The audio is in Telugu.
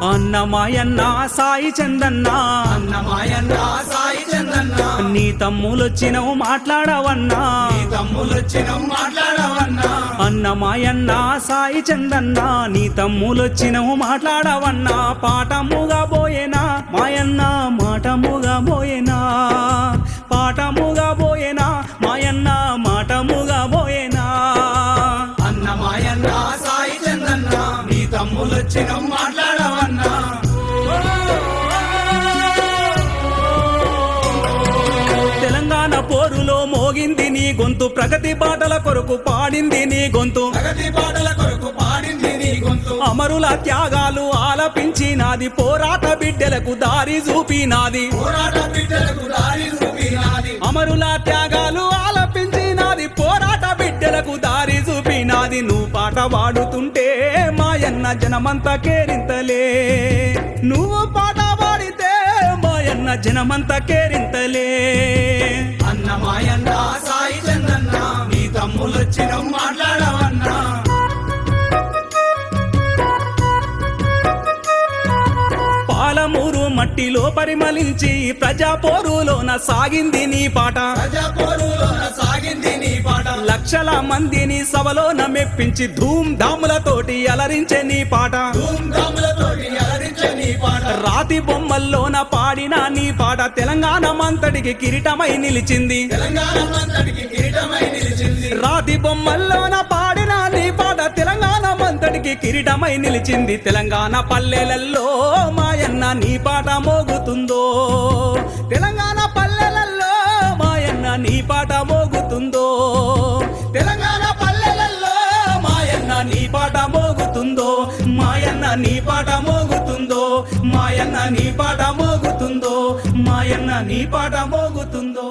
అన్నమాయన్న సాయి చందన్న అన్నమాయన్న సాయి చందన్న నీ తమ్ములొచ్చినవు మాట్లాడవన్నా నీ తమ్ములొచ్చినవు మాట్లాడవన్నా అన్నమాయన్న సాయి చందన్న నీ తమ్ములొచ్చినవు మాట్లాడవన్నా పాఠముగా పోయేనా మాయన్న మాటముగా పోయేనా పాఠముగా పోయేనా మాయన్న మాటముగా పోయేనా అన్నమాయన్న సాయి చందన్న నీ తమ్ములొచ్చినవు మాట్లాడవన్నా తెలంగాణ పోరులో మోగింది నీ గొంతు ప్రగతి బాటల కొరకు పాడింది నీ గొంతు ప్రగతి పాటల కొరకు పాడింది నీ గొంతు అమరుల త్యాగాలు ఆలపించినాది పోరాట బిడ్డలకు దారి చూపినాది పోరాట బిడ్డలకు దారి చూపినాది అమరుల త్యాగాలు ఆలపించినాది పోరాట బిడ్డలకు దారి చూపినాది నువ్వు పాట పాడుతుంటే మాయన్న జనమంతా కేరింతలే నువ్వు పాట పాడితే మాయన్న జనమంతా కేరింతలే అన్నమాయన్న సాయి చందన్న నీ తమ్ములొచ్చినవు మాట్లాడవన్నా పాలమూరు మట్టిలో పరిమళించి ప్రజా పోరులోన సాగింది నీ పాట ప్రజా పోరులోన సాగింది నీ పాట లక్షల మందిని సభలోన మెప్పించి ధూమ్ ధాములతోటి అలరించే నీ పాట ధూమ్ధాములతోటి అలరించే నీ పాట రాతి బొమ్మల్లోన పాడిన నీ పాట తెలంగాణ మంతటికి కిరీటమై నిలిచింది తెలంగాణ మంతటికి కిరీటమై నిలిచింది రాతి బొమ్మల్లోన పాడిన నీ పాట తెలంగాణ మంతటికి కిరీటమై నిలిచింది తెలంగాణ పల్లెలల్లో మాయన్న నీ పాట మోగుతుందో తెలంగాణ పల్లెలల్లో మాయన్న నీ పాట మోగుతుందో తెలంగాణ పల్లెలల్లో మాయన్న నీ పాట మోగుతుందో మాయన్న నీ పాట మోగుతుందో మాయన్న నీ పాట మోగుతుందో మాయన్న నీ పాట మోగుతుందో